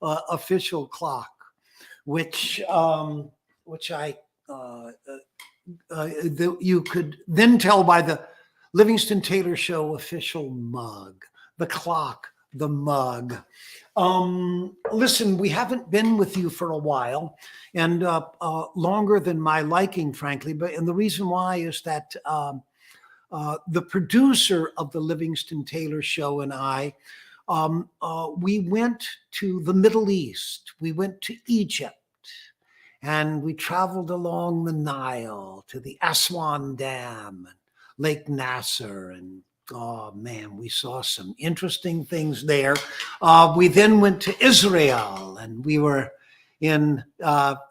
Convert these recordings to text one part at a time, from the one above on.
official clock, which I you could then tell by the Livingston Taylor Show official mug, the clock, the mug. Listen, we haven't been with you for a while, and longer than my liking, frankly. And the reason why is that the producer of the Livingston Taylor Show and I, we went to the Middle East. We went to Egypt. And we traveled along the Nile to the Aswan Dam and Lake Nasser. And oh man, we saw some interesting things there. We then went to Israel, and we were in Tel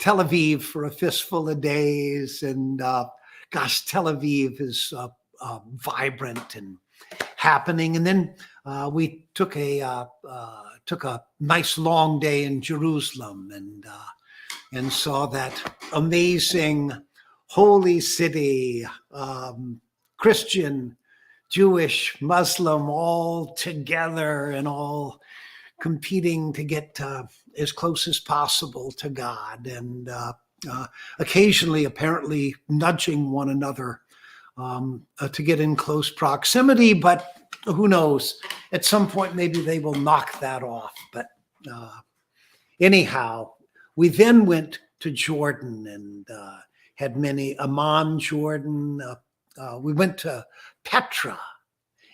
Aviv for a fistful of days. And gosh, Tel Aviv is vibrant and happening. And then we took a nice long day in Jerusalem and saw that amazing holy city, Christian, Jewish, Muslim, all together and all competing to get as close as possible to God, and occasionally apparently nudging one another to get in close proximity. But who knows? At some point, maybe they will knock that off. But anyhow, we then went to Jordan and had many, Amman, Jordan. We went to Petra.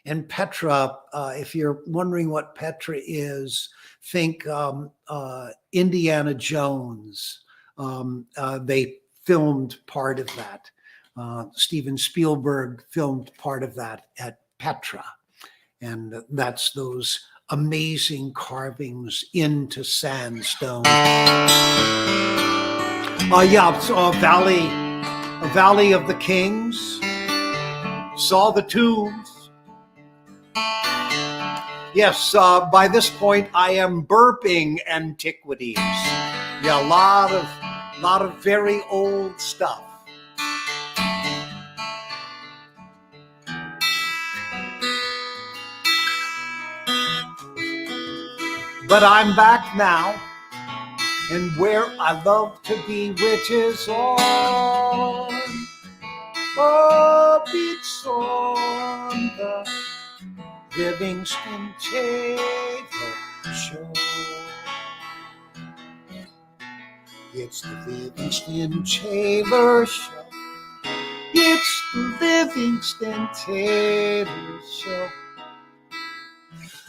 And Petra, if you're wondering what Petra is, think Indiana Jones. They filmed part of that. Steven Spielberg filmed part of that at Petra. And that's those amazing carvings into sandstone. So a valley of the kings. Saw the tombs. Yes, by this point I am burping antiquities. Yeah, a lot of very old stuff. But I'm back now, and where I love to be, which is on a beach on the Livingston Taylor Show. It's the Livingston Taylor Show. It's the Livingston Taylor Show.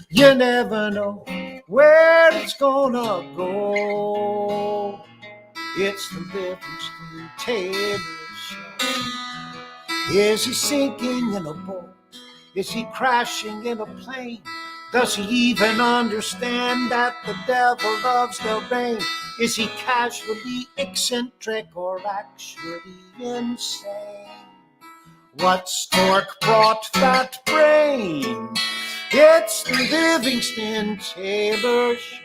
You never know where it's gonna go. It's the Livingston Taylor Show. Is he sinking in a boat? Is he crashing in a plane? Does he even understand that the devil loves the rain? Is he casually eccentric or actually insane? What stork brought that brain? It's the Livingston Taylor Show.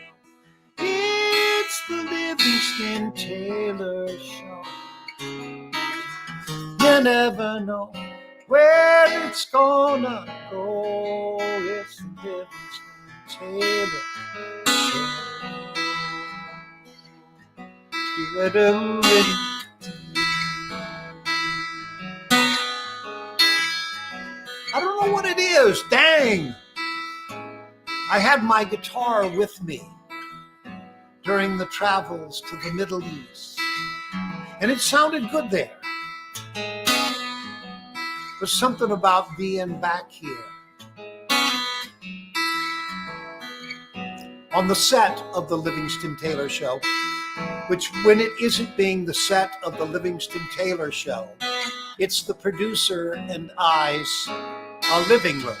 It's the Livingston Taylor Show. You never know where it's gonna go. It's the Livingston Taylor Show. I don't know what it is. Dang. I had my guitar with me during the travels to the Middle East, and it sounded good there. There's something about being back here on the set of the Livingston Taylor Show, which when it isn't being the set of the Livingston Taylor Show, it's the producer and I's living room.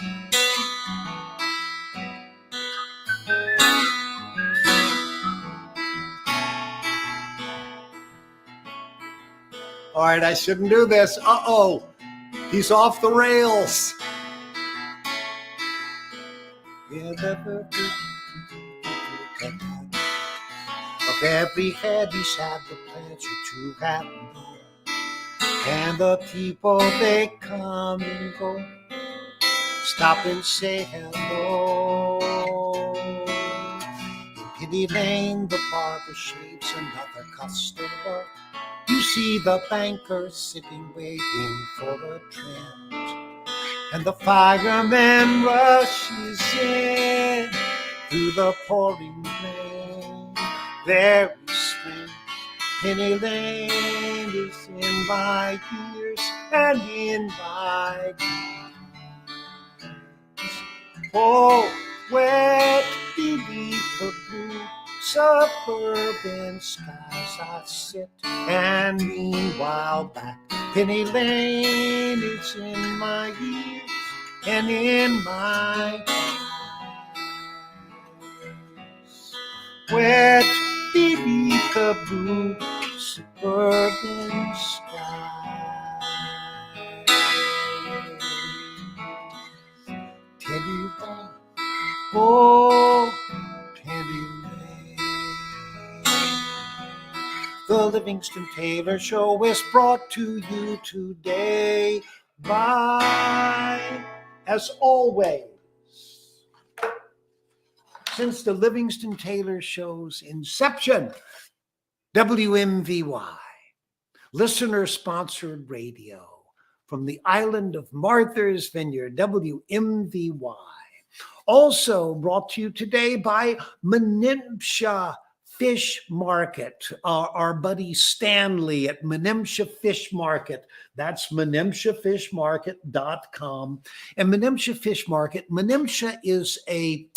All right, I shouldn't do this. Uh-oh, he's off the rails. Of every head he's had the pleasure to have known, and the people they come and go, stop and say hello. In Penny Lane, the barber shaves another customer. You see the banker sitting waiting for a trend, and the fireman rushes in through the pouring rain. Very strange, Penny Lane is in my ears and in my ears. Oh, wet beneath the blue suburban skies I sit, and meanwhile back Penny Lane is in my ears and in my ears. Wet beneath the blue suburban sky. Penny Lane, oh, Penny Lane. The Livingston Taylor Show is brought to you today by, as always, since the Livingston Taylor Show's inception, WMVY, listener-sponsored radio from the island of Martha's Vineyard, WMVY. Also brought to you today by Menimsha Fish Market, our buddy Stanley at Menimsha Fish Market. That's menimshafishmarket.com. And Menimsha Fish Market, Menimsha is a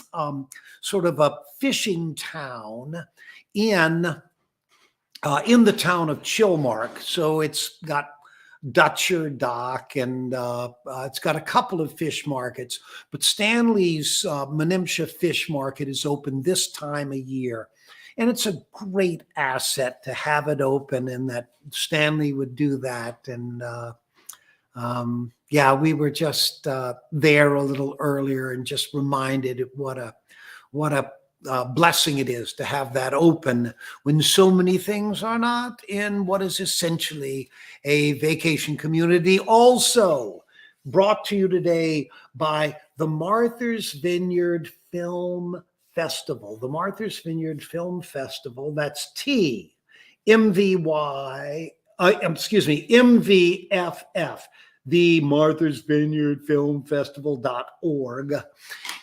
sort of a fishing town in the town of Chilmark. So it's got Dutcher Dock, and it's got a couple of fish markets. But Stanley's Menimsha Fish Market is open this time of year. And it's a great asset to have it open, and that Stanley would do that. And yeah, we were just there a little earlier and just reminded of what a blessing it is to have that open when so many things are not in what is essentially a vacation community. Also brought to you today by the Martha's Vineyard Film Festival. The Martha's Vineyard Film Festival, that's MVFF, the Martha's Vineyard Film Festival.org.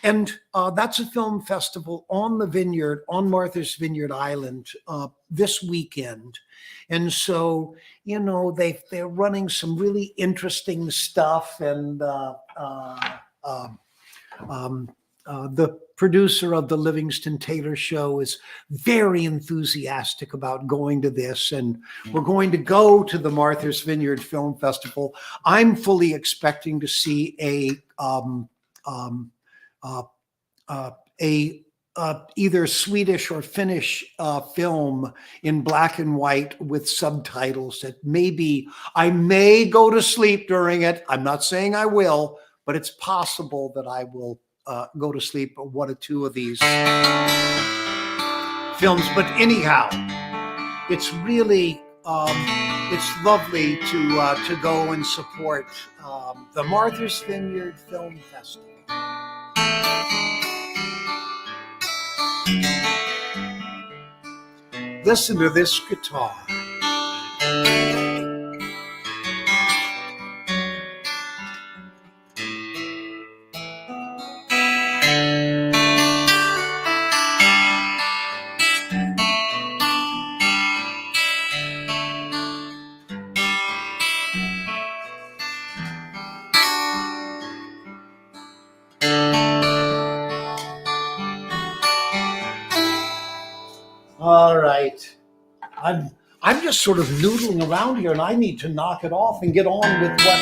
And that's a film festival on the vineyard, on Martha's Vineyard Island this weekend. And so, you know, they're running some really interesting stuff. And the producer of the Livingston Taylor Show is very enthusiastic about going to this, and we're going to go to the Martha's Vineyard Film Festival. I'm fully expecting to see either Swedish or Finnish film in black and white with subtitles that maybe I may go to sleep during it. I'm not saying I will, but it's possible that I will go to sleep at one or two of these films. But anyhow, it's really it's lovely to go and support the Martha's Vineyard Film Festival. Listen to this guitar. All right. I'm just sort of noodling around here, and I need to knock it off and get on with what.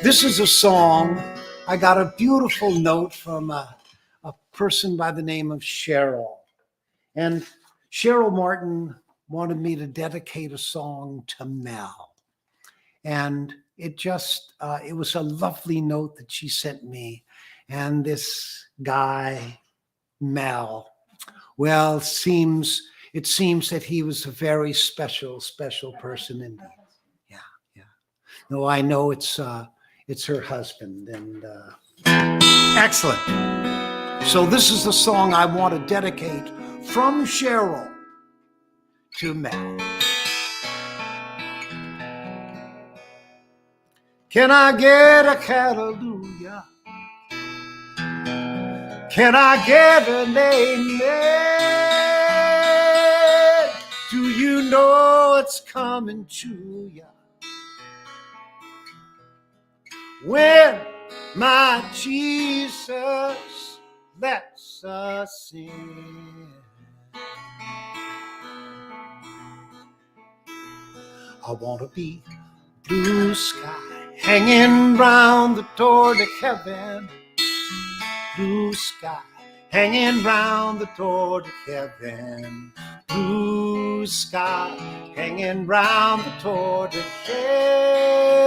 This is a song. I got a beautiful note from a person by the name of Cheryl. And Cheryl Martin wanted me to dedicate a song to Mel. And it was a lovely note that she sent me. And this guy, Mel, well, it seems that he was a very special person indeed. Yeah. No, I know it's her husband, and excellent. So this is the song I want to dedicate from Cheryl to Mel. Can I get a hallelujah? Can I get an amen? Do you know it's coming to ya when my Jesus lets us in? I want to be blue sky hanging round the door to heaven. Blue sky hanging round the door to heaven. Blue sky hanging round the door to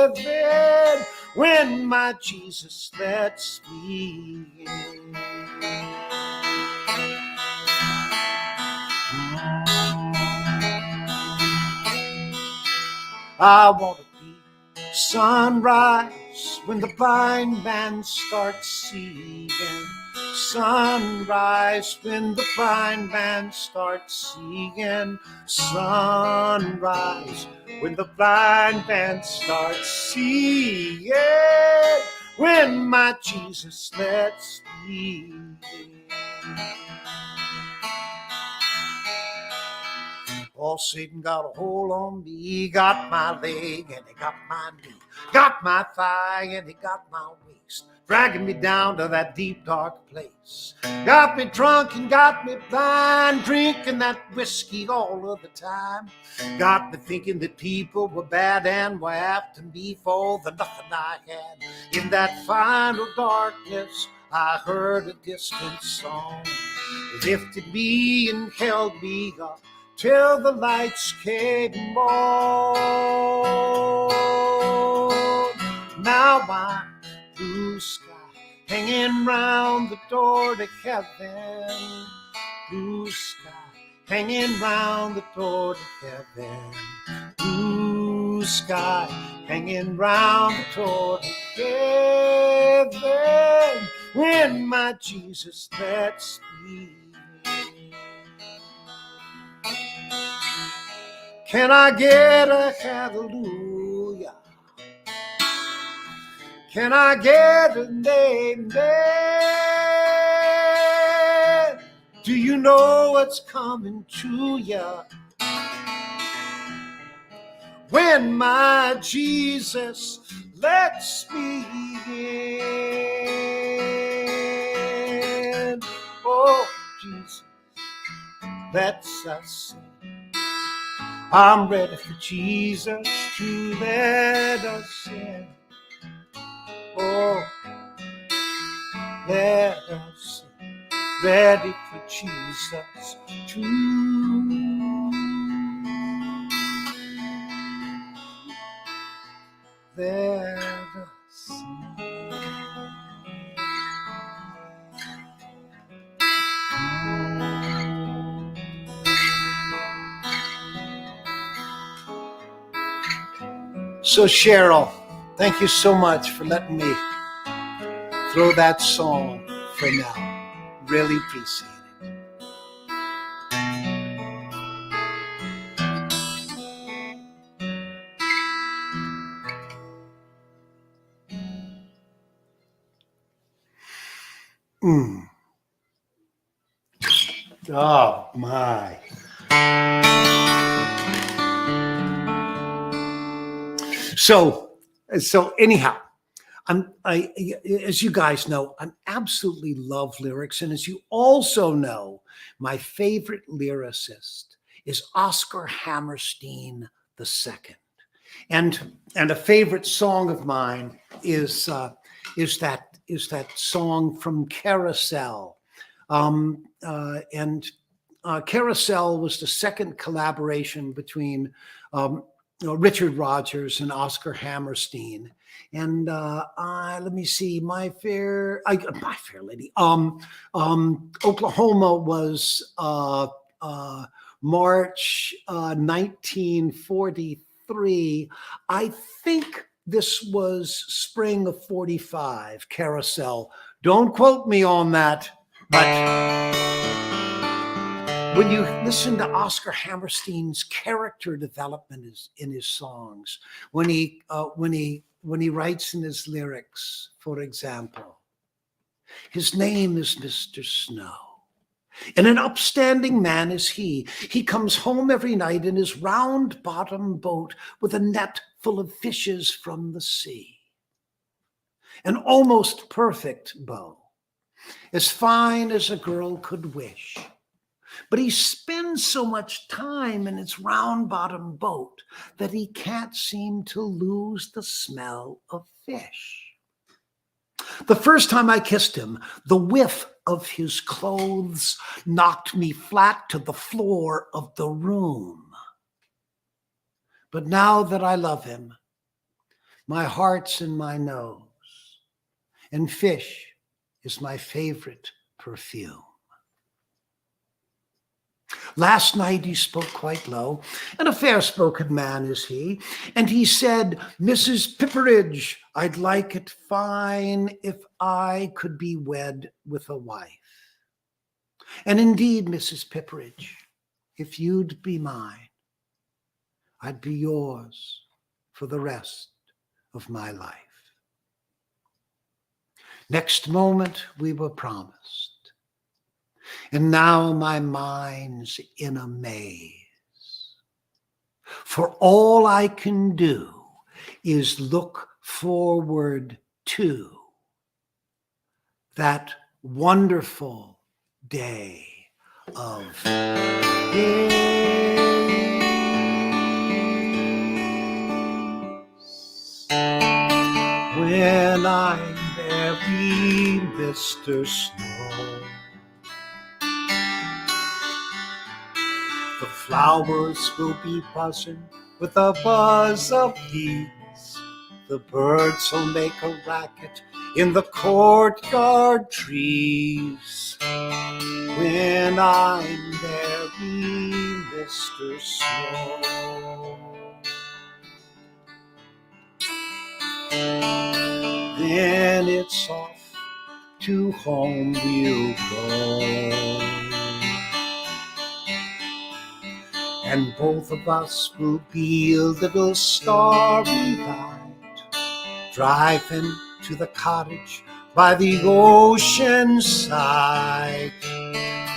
heaven when my Jesus lets me in. I want to be sunrise when the blind man starts seeing. Sunrise when the blind man starts seeing. Sunrise when the blind man starts seeing. When my Jesus lets me in. Oh, Satan got a hold on me. He got my leg and he got my knee. Got my thigh and he got my waist. Dragging me down to that deep, dark place. Got me drunk and got me blind. Drinking that whiskey all of the time. Got me thinking that people were bad and were after me for the nothing I had. In that final darkness, I heard a distant song. It lifted me and held me up till the lights came on. Now I'm blue sky hanging round the door to heaven. Blue sky hanging round the door to heaven. Blue sky hanging round the door to heaven when my Jesus lets me in. Can I get a hallelujah? Can I get an amen? Do you know what's coming to ya when my Jesus lets me in? Oh, Jesus lets us in. I'm ready for Jesus to let us in. Oh, let us in. Ready for Jesus to let us in. So Cheryl, thank you so much for letting me throw that song for now. Really appreciate it. Oh my. So anyhow, as you guys know, I absolutely love lyrics. And as you also know, my favorite lyricist is Oscar Hammerstein II. And a favorite song of mine is that song from Carousel. Carousel was the second collaboration between Richard Rodgers and Oscar Hammerstein. And let me see, My Fair Lady. Oklahoma was March 1943. I think this was spring of 45, Carousel. Don't quote me on that. But when you listen to Oscar Hammerstein's character development in his songs, when he writes in his lyrics, for example, his name is Mr. Snow, and an upstanding man is he. He comes home every night in his round-bottom boat with a net full of fishes from the sea. An almost perfect bow, as fine as a girl could wish. But he spends so much time in his round-bottom boat that he can't seem to lose the smell of fish. The first time I kissed him, the whiff of his clothes knocked me flat to the floor of the room. But now that I love him, my heart's in my nose, and fish is my favorite perfume. Last night he spoke quite low, and a fair-spoken man is he, and he said, "Mrs. Pipperidge, I'd like it fine if I could be wed with a wife. And indeed, Mrs. Pipperidge, if you'd be mine, I'd be yours for the rest of my life." Next moment we were promised. And now my mind's in a maze. For all I can do is look forward to that wonderful day of when I marry Mr. Snow. The flowers will be buzzing with a buzz of bees. The birds will make a racket in the courtyard trees. When I marry Mr. Snow, then it's off to home we'll go. And both of us will be a little starry-eyed, driving to the cottage by the ocean side,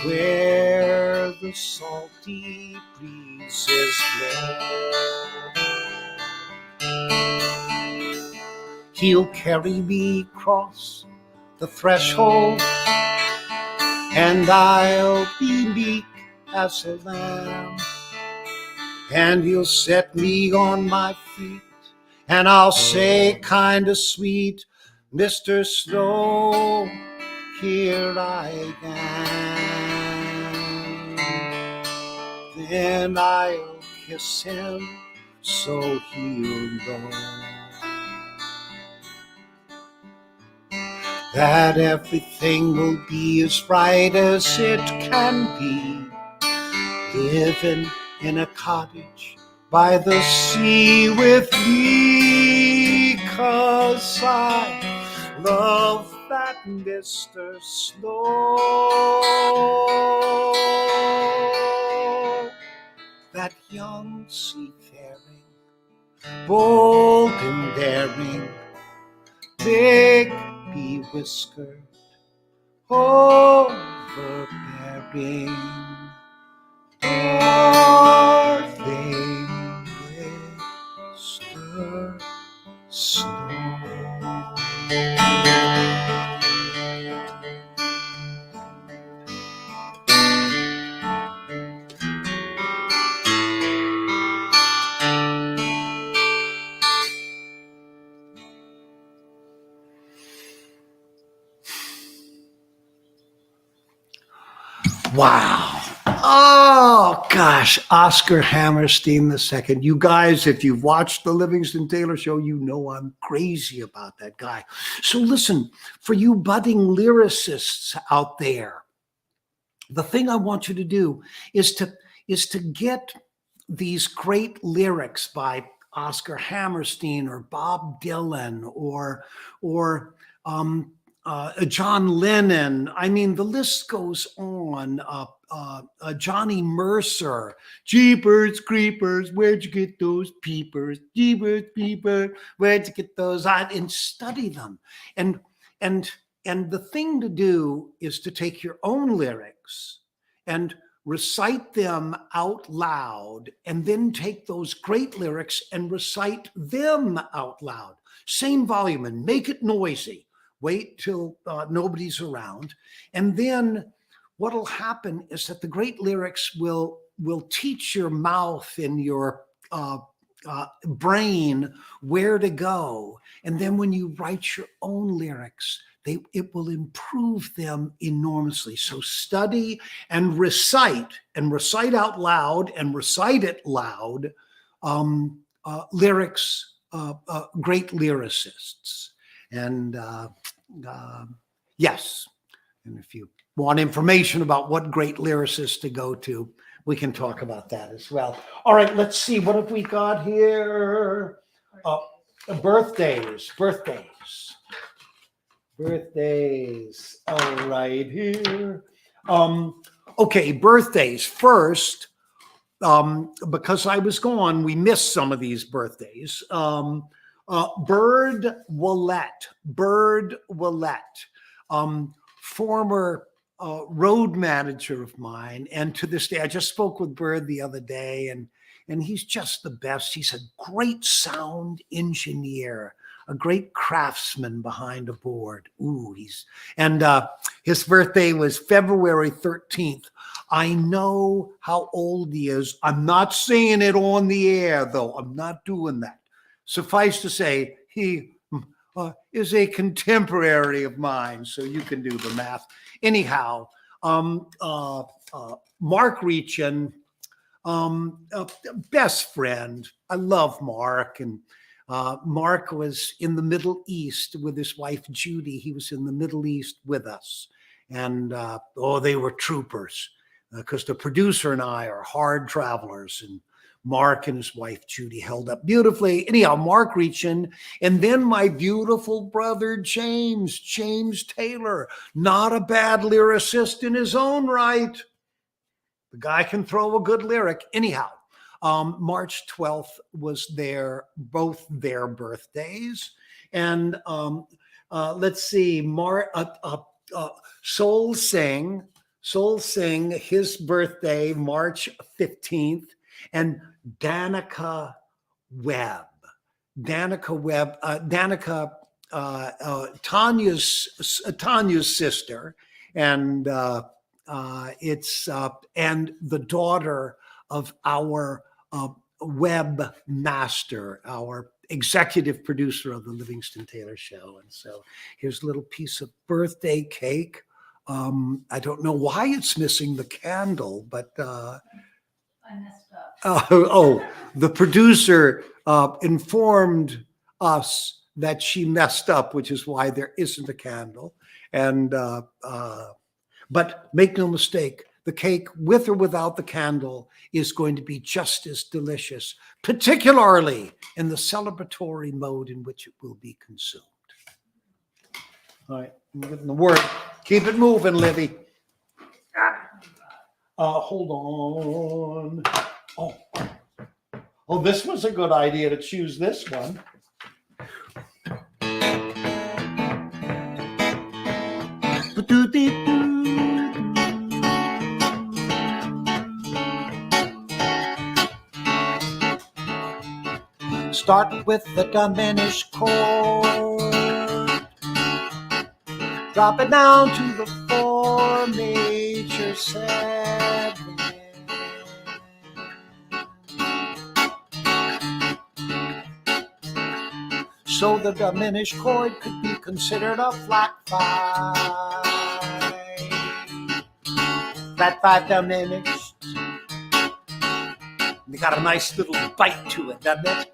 where the salty breezes blow. He'll carry me across the threshold, and I'll be meek as a lamb. And he'll set me on my feet, and I'll say kinda sweet, "Mr. Snow, here I am." Then I'll kiss him so he'll know that everything will be as right as it can be, living in a cottage by the sea with me, 'cause I love that Mr. Snow, that young seafaring, bold and daring, big be-whiskered, overbearing, darling Mr. Snow. Wow. Oh, gosh. Oscar Hammerstein II. You guys, if you've watched the Livingston Taylor Show, you know I'm crazy about that guy. So listen, for you budding lyricists out there, the thing I want you to do is to get these great lyrics by Oscar Hammerstein or Bob Dylan or John Lennon. I mean, the list goes on. Johnny Mercer, Jeepers Creepers, where'd you get those peepers? Jeepers Creepers, where'd you get those? And study them. And and and the thing to do is to take your own lyrics and recite them out loud, and then take those great lyrics and recite them out loud. Same volume, and make it noisy. Wait till nobody's around, and then what'll happen is that the great lyrics will teach your mouth and your brain where to go, and then when you write your own lyrics, it will improve them enormously. So study and recite out loud, and recite it loud. Lyrics, great lyricists. And yes, and if you want information about what great lyricists to go to, we can talk about that as well. All right, let's see. What have we got here? Birthdays. All right, here. Okay, birthdays. First, because I was gone, we missed some of these birthdays. Bird Willett, former road manager of mine, and to this day, I just spoke with Bird the other day, and he's just the best. He's a great sound engineer, a great craftsman behind a board. His birthday was February 13th. I know how old he is. I'm not saying it on the air, though. I'm not doing that. Suffice to say, he is a contemporary of mine, so you can do the math. Anyhow, Mark Reachin, best friend. I love Mark, and Mark was in the Middle East with his wife, Judy. He was in the Middle East with us, and they were troopers, because the producer and I are hard travelers, and Mark and his wife, Judy, held up beautifully. Anyhow, Mark Reachin, and then my beautiful brother, James Taylor, not a bad lyricist in his own right. The guy can throw a good lyric. Anyhow, March 12th was both their birthdays. And let's see, Soul Singh, his birthday, March 15th. And Danica Webb, Tanya's sister, and it's and the daughter of our web master, our executive producer of the Livingston Taylor Show. And so here's a little piece of birthday cake. I don't know why it's missing the candle, but I messed up. The producer informed us that she messed up, which is why there isn't a candle. And but make no mistake, the cake, with or without the candle, is going to be just as delicious, particularly in the celebratory mode in which it will be consumed. All right, I'm getting the word. Keep it moving, Livy. Hold on. Oh, this was a good idea to choose this one. Start with the diminished chord. Drop it down to the 4 major 7. So the diminished chord could be considered a flat 5. Flat 5 diminished. They got a nice little bite to it, doesn't it?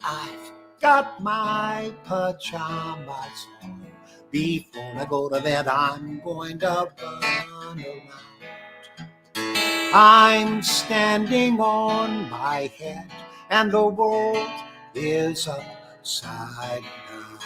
I've got my pajamas on, Before I go to bed, I'm going to run around. I'm standing on my head, and the world is upside down.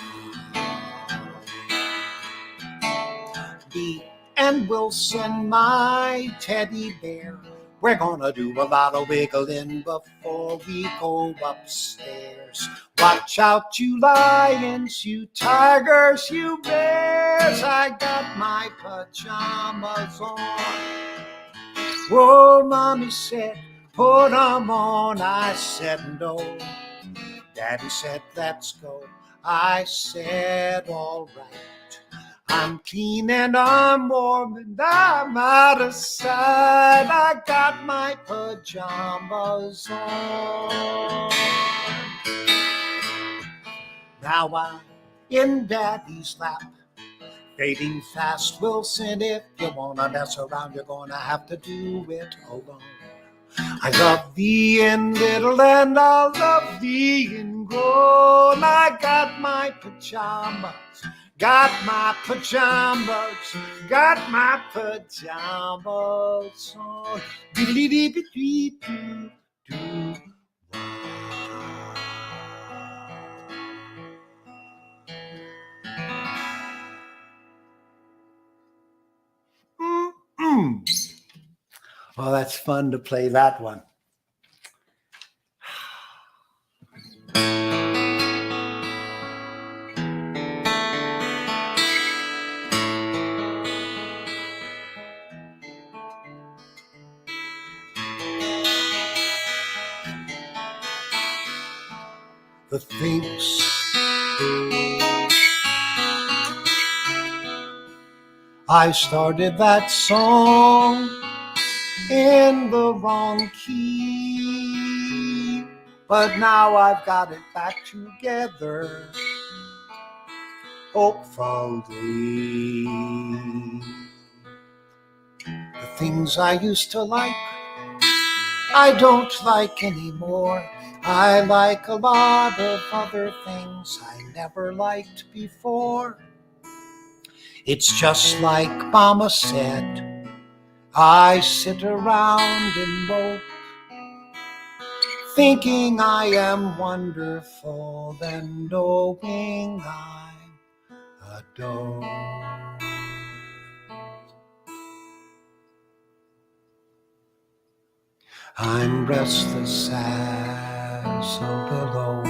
Dee and Wilson, my teddy bear, we're gonna do a lot of wiggling before we go upstairs. Watch out, you lions, you tigers, you bears. I got my pajamas on. Whoa, Mommy said, put 'em on. I said, no. Daddy said, let's go. I said, all right. I'm clean and I'm warm and I'm out of sight. I got my pajamas on. Now I'm in Daddy's lap, fading fast, Wilson. If you wanna mess around, you're gonna have to do it alone. I love thee in little and I love thee in grown. I got my pajamas, got my pajamas, got my pajamas on. Diddly-dee-dee-dee-doo-doo. Well, that's fun to play that one. The things I started that song in the wrong key, but now I've got it back together, hopefully. The things I used to like, I don't like anymore. I like a lot of other things I never liked before. It's just like Mama said, I sit around and mope, thinking I am wonderful and knowing I'm a dope. I'm restless as a willow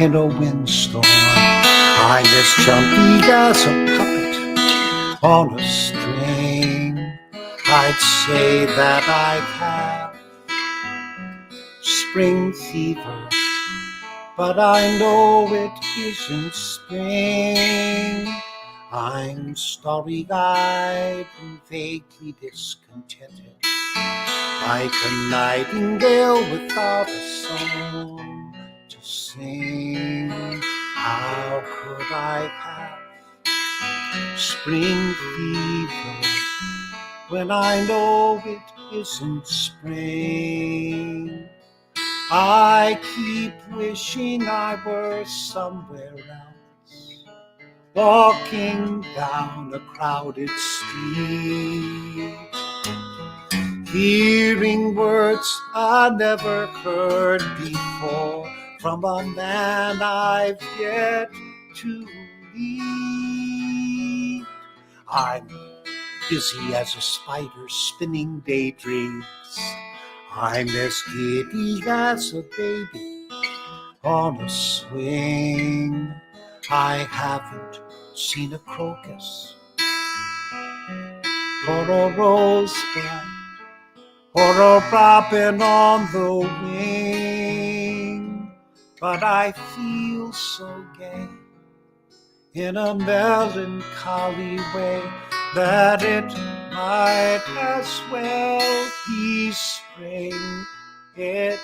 in a windstorm. I'm as jumpy as a puppet on a string. I'd say that I have spring fever, but I know it isn't spring. I'm starry-eyed and vaguely discontented, like a nightingale without a song to sing. How could I have spring fever when I know it isn't spring? I keep wishing I were somewhere else, walking down a crowded street, hearing words I never heard before from a man I've yet to meet. I'm busy as a spider spinning daydreams. I'm as giddy as a baby on a swing. I haven't seen a crocus or a rosebud or a robin on the wing, but I feel so gay in a melancholy way that it might as well be spring. It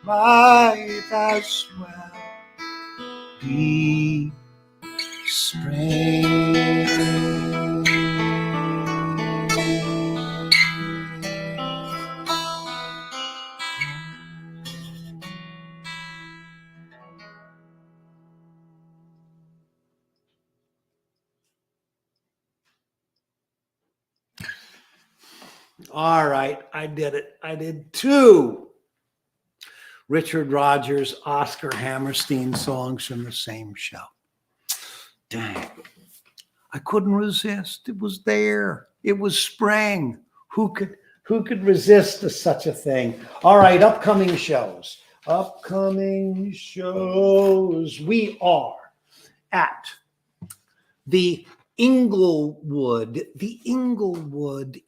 might as well be spring. All right, I did it. I did 2 Richard Rodgers, Oscar Hammerstein songs from the same show. Dang. I couldn't resist. It was there. It was spring. Who could resist to such a thing? All right, upcoming shows. Upcoming shows. We are at the Inglewood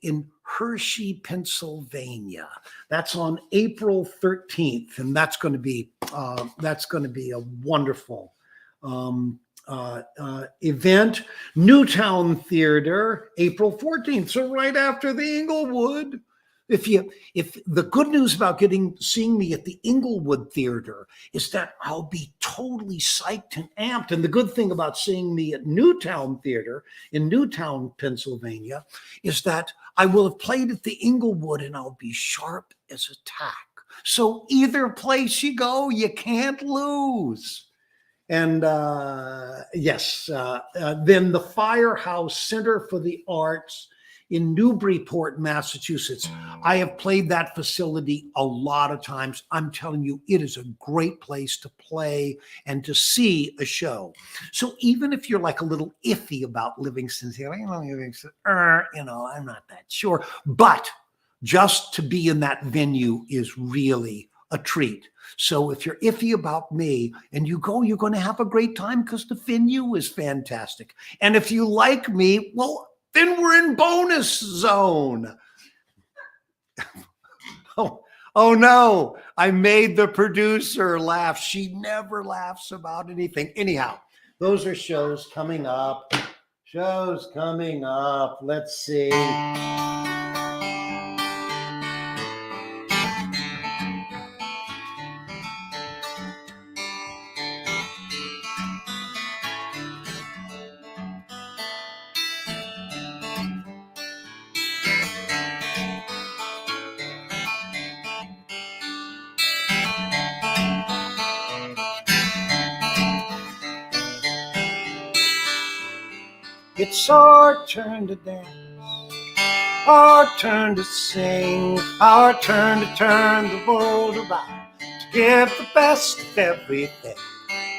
in Hershey, Pennsylvania. That's on April 13th, and that's going to be a wonderful event. Newtown Theater, April 14th, so right after the Inglewood. If the good news about seeing me at the Inglewood Theater is that I'll be totally psyched and amped. And the good thing about seeing me at Newtown Theater in Newtown, Pennsylvania, is that I will have played at the Inglewood and I'll be sharp as a tack. So either place you go, you can't lose. And yes, then the Firehouse Center for the Arts in Newburyport, Massachusetts. I have played that facility a lot of times. I'm telling you, it is a great place to play and to see a show. So even if you're like a little iffy about Livingston, I'm not that sure. But just to be in that venue is really a treat. So if you're iffy about me and you go, you're going to have a great time because the venue is fantastic. And if you like me, well, then we're in bonus zone. Oh no, I made the producer laugh. She never laughs about anything. Anyhow, those are shows coming up. Let's see. It's our turn to dance, our turn to sing, our turn to turn the world around, to give the best of everything,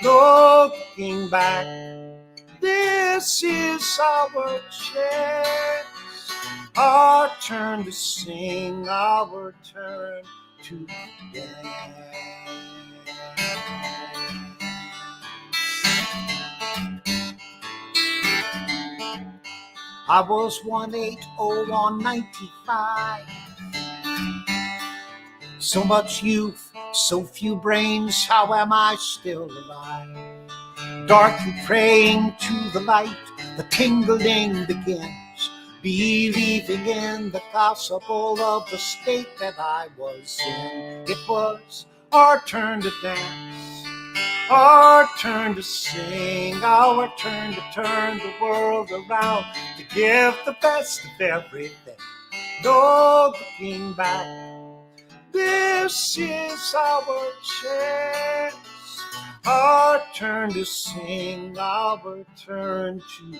no looking back. This is our chance, our turn to sing, our turn to dance. I was 180 on 95. So much youth, so few brains, how am I still alive? Darkly praying to the light, the tingling begins, believing in the gospel of the state that I was in. It was our turn to dance, our turn to sing, our turn to turn the world around, to give the best of everything, no looking back. This is our chance, our turn to sing, our turn to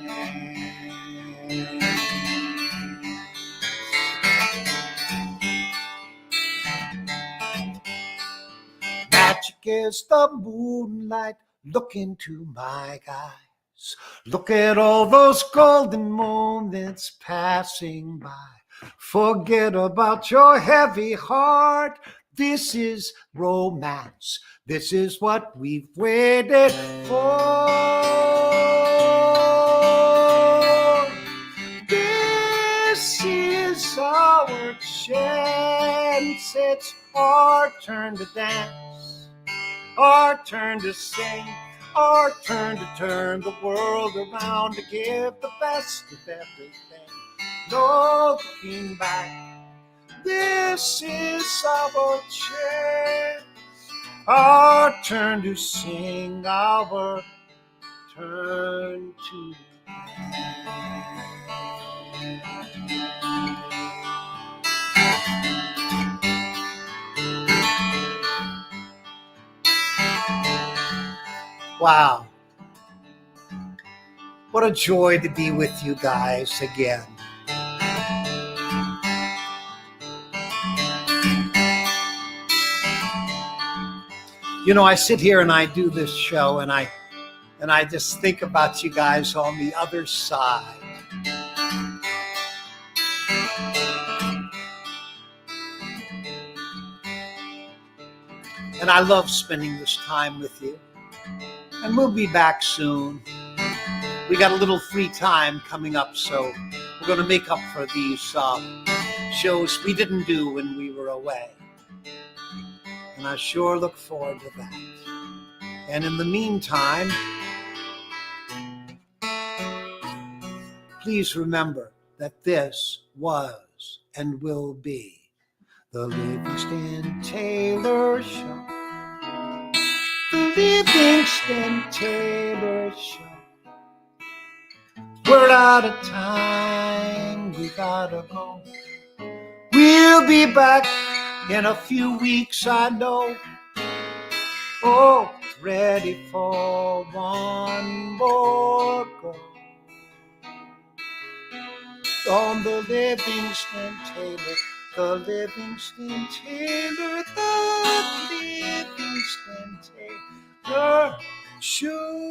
dance. Magic is the moonlight, look into my eyes. Look at all those golden moments passing by. Forget about your heavy heart. This is romance. This is what we've waited for. This is our chance. It's our turn to dance, our turn to sing, our turn to turn the world around, to give the best of everything, no looking back. This is our chance, our turn to sing, our turn to dance. Wow. What a joy to be with you guys again. You know, I sit here and I do this show and I just think about you guys on the other side. And I love spending this time with you. And we'll be back soon. We got a little free time coming up, so we're going to make up for these shows we didn't do when we were away. And I sure look forward to that. And in the meantime, please remember that this was and will be the Livingston Taylor Show. The Livingston Taylor Show. We're out of time, we gotta go. We'll be back in a few weeks, I know. Oh, ready for one more go. On the Livingston Taylor, the Livingston Taylor, the Livingston Taylor Show.